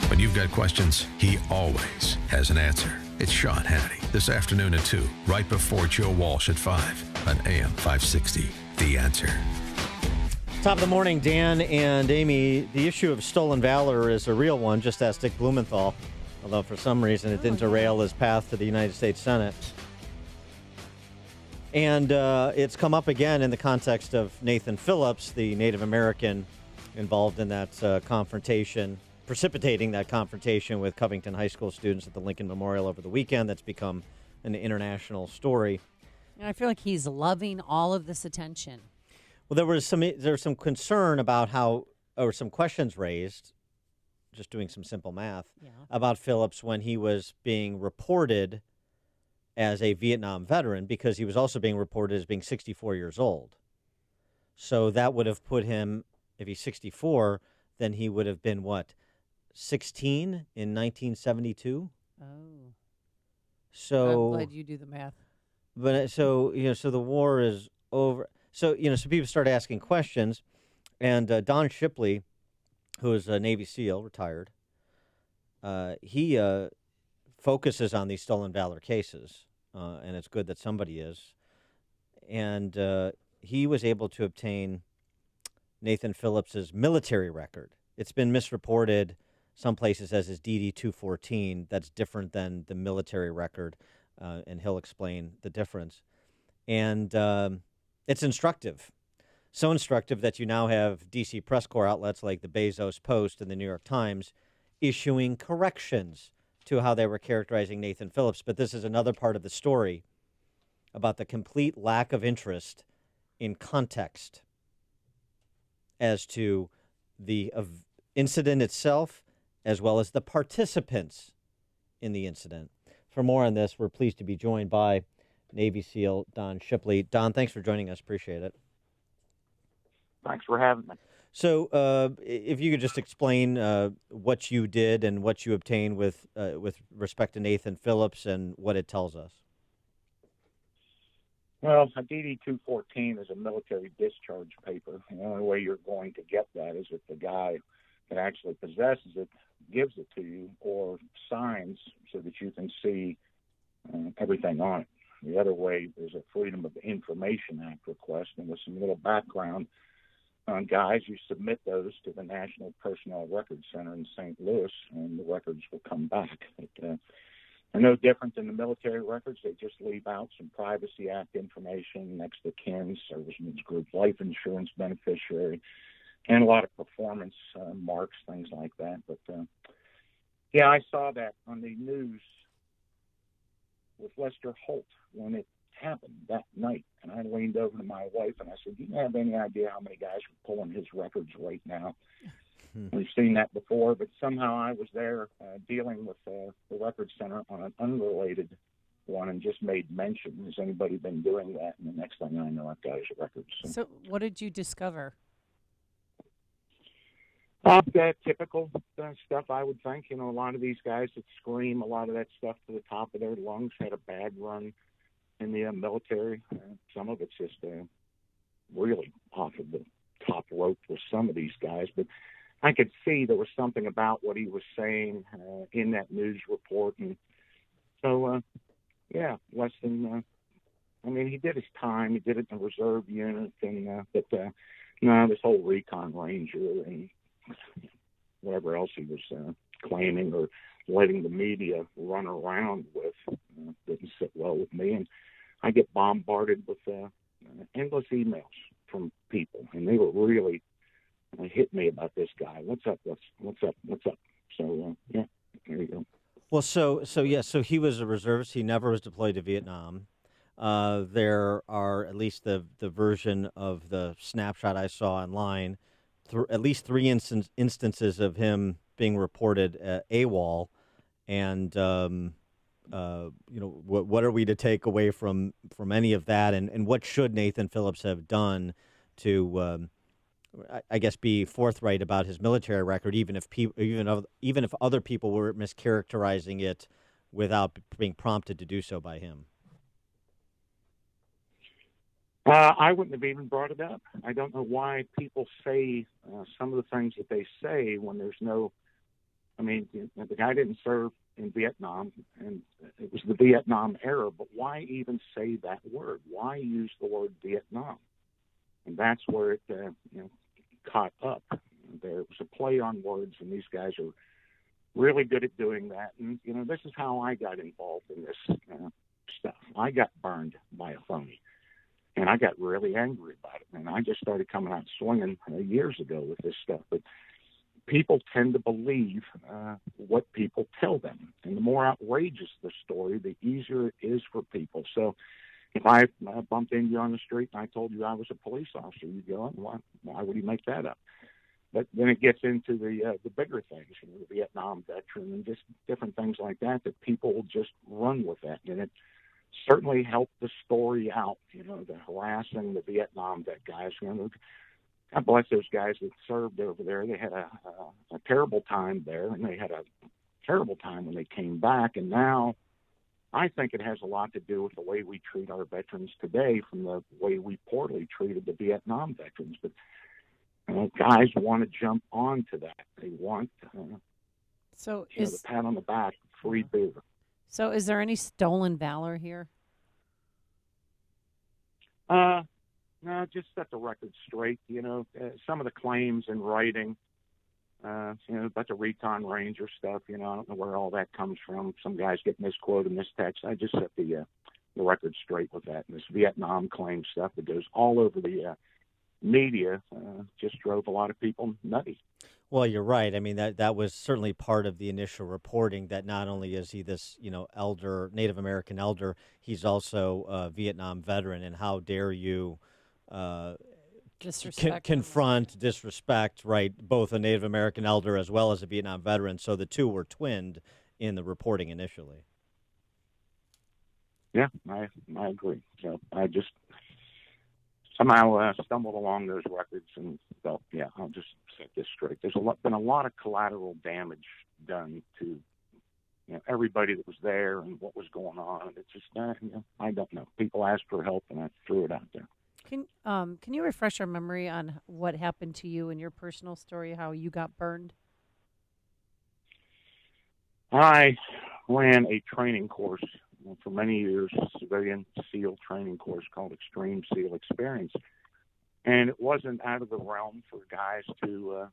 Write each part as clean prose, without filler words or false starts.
When you've got questions, he always has an answer. It's Sean Hannity this afternoon at 2, right before Joe Walsh at 5 on AM 560. The Answer. Top of the morning, Dan and Amy. The issue of stolen valor is a real one, just ask Dick Blumenthal, although for some reason it didn't derail his path to the United States Senate. And it's come up again in the context of Nathan Phillips, the Native American involved in that confrontation, precipitating that confrontation with Covington High School students at the Lincoln Memorial over the weekend. That's become an international story. And I feel like he's loving all of this attention. Well, there was some concern about or some questions raised, just doing some simple math, about Phillips when he was being reported as a Vietnam veteran, because he was also being reported as being 64 years old. So that would have put him, if he's 64, then he would have been, 16 in 1972? Oh. So I'm glad you do the math. But so the war is over. So people started asking questions, and Don Shipley, who is a Navy SEAL, retired, he focuses on these stolen valor cases, and it's good that somebody is. And he was able to obtain Nathan Phillips's military record. It's been misreported some places as his DD-214. That's different than the military record, and he'll explain the difference. And it's instructive. So instructive that you now have D.C. press corps outlets like the Bezos Post and the New York Times issuing corrections to how they were characterizing Nathan Phillips. But this is another part of the story about the complete lack of interest in context as to the incident itself, as well as the participants in the incident. For more on this, we're pleased to be joined by Navy SEAL Don Shipley. Don, thanks for joining us. Appreciate it. Thanks for having me. So if you could just explain what you did and what you obtained with respect to Nathan Phillips and what it tells us. Well, a DD-214 is a military discharge paper. The only way you're going to get that is if the guy that actually possesses it gives it to you or signs so that you can see everything on it. The other way is a Freedom of Information Act request, and with some little background on guys, you submit those to the National Personnel Records Center in St. Louis, and the records will come back. They're no different than the military records. They just leave out some Privacy Act information, next of kin, servicemen's group, life insurance beneficiary, and a lot of performance marks, things like that. But, I saw that on the news with Lester Holt when it happened that night. And I leaned over to my wife and I said, do you have any idea how many guys are pulling his records right now? We've seen that before, but somehow I was there dealing with the Records Center on an unrelated one and just made mention. Has anybody been doing that? And the next thing I know, I've got his records. So what did you discover? That typical stuff, I would think. A lot of these guys that scream a lot of that stuff to the top of their lungs had a bad run in the military. Some of it's just really off of the top rope with some of these guys. But I could see there was something about what he was saying in that news report. And so, less than, he did his time. He did it in the reserve unit. And this whole recon ranger and whatever else he was claiming or letting the media run around with didn't sit well with me. And I get bombarded with endless emails from people, and they were really hitting me about this guy. What's up? What's up? So, there you go. Well, so he was a reservist. He never was deployed to Vietnam. There are, at least the version of the snapshot I saw online, at least three instances of him being reported AWOL, and what are we to take away from any of that, and what should Nathan Phillips have done to, I guess, be forthright about his military record, even if other people were mischaracterizing it without being prompted to do so by him? I wouldn't have even brought it up. I don't know why people say some of the things that they say when there's no I mean, the guy didn't serve in Vietnam, and it was the Vietnam era, but why even say that word? Why use the word Vietnam? And that's where it caught up. There was a play on words, and these guys are really good at doing that. And, this is how I got involved in this stuff. I got burned by a phony, and I got really angry about it. And I just started coming out swinging years ago with this stuff. But people tend to believe what people tell them. And the more outrageous the story, the easier it is for people. So if I bumped into you on the street and I told you I was a police officer, you'd go, why would he make that up? But then it gets into the bigger things, the Vietnam veteran and just different things like that people will just run with that. And it certainly helped the story out, the harassing the Vietnam vet guys. God bless those guys that served over there. They had a terrible time there, and they had a terrible time when they came back. And now I think it has a lot to do with the way we treat our veterans today from the way we poorly treated the Vietnam veterans. But guys want to jump onto that. They want the pat on the back, free beer. So is there any stolen valor here? No, just set the record straight. Some of the claims in writing, about the Recon Ranger stuff, I don't know where all that comes from. Some guys get misquoted, mistext. I just set the record straight with that. And this Vietnam claim stuff that goes all over the media just drove a lot of people nutty. Well, you're right. I mean, that was certainly part of the initial reporting, that not only is he this, elder, Native American elder, he's also a Vietnam veteran, and how dare you confront, disrespect, right, both a Native American elder as well as a Vietnam veteran. So the two were twinned in the reporting initially. Yeah, I agree. So I just somehow stumbled along those records and felt, I'll just set this straight. There's been a lot of collateral damage done to everybody that was there and what was going on. It's just, I don't know. People asked for help, and I threw it out there. Can you refresh our memory on what happened to you and your personal story, how you got burned? I ran a training course for many years, a civilian SEAL training course called Extreme SEAL Experience. And it wasn't out of the realm for guys to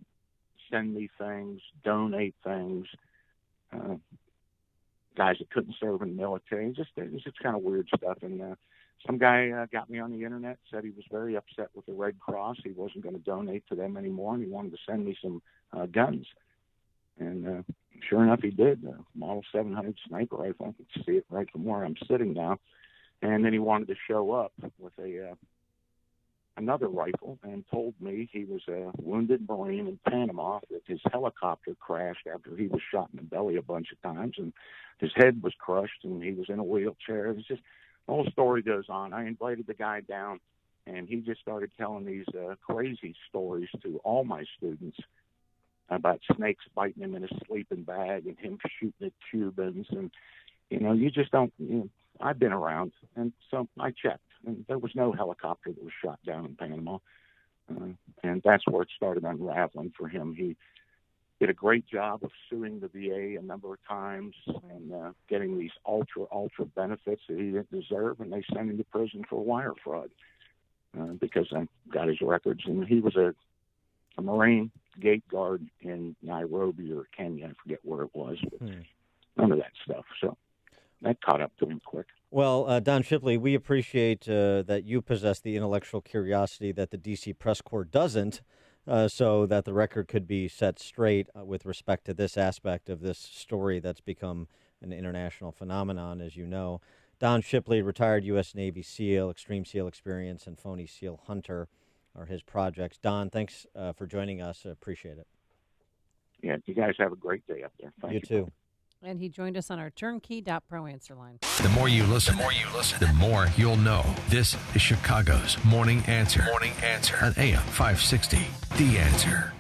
send me things, donate things, guys that couldn't serve in the military. It was just kind of weird stuff. And some guy got me on the internet, said he was very upset with the Red Cross. He wasn't going to donate to them anymore, and he wanted to send me some guns. And sure enough, he did. Model 700 sniper rifle. I can see it right from where I'm sitting now. And then he wanted to show up with another rifle and told me he was a wounded Marine in Panama, that his helicopter crashed after he was shot in the belly a bunch of times, and his head was crushed, and he was in a wheelchair. It was just, the whole story goes on. I invited the guy down, and he just started telling these crazy stories to all my students about snakes biting him in his sleeping bag and him shooting at Cubans. And, you just don't, I've been around. And so I checked, and there was no helicopter that was shot down in Panama. And that's where it started unraveling for him. He did a great job of suing the VA a number of times and getting these ultra benefits that he didn't deserve, and they sent him to prison for wire fraud because I got his records. And he was a Marine gate guard in Nairobi or Kenya, I forget where it was, but none of that stuff. So that caught up to him quick. Well, Don Shipley, we appreciate that you possess the intellectual curiosity that the D.C. Press Corps doesn't, so that the record could be set straight with respect to this aspect of this story that's become an international phenomenon, as you know. Don Shipley, retired U.S. Navy SEAL, Extreme SEAL Experience, and Phony SEAL Hunter are his projects. Don, thanks for joining us. I appreciate it. Yeah, you guys have a great day up there. Thank you too. And he joined us on our turnkey.pro answer line. The more you listen, the more you'll know. This is Chicago's Morning Answer. On AM 560, The Answer.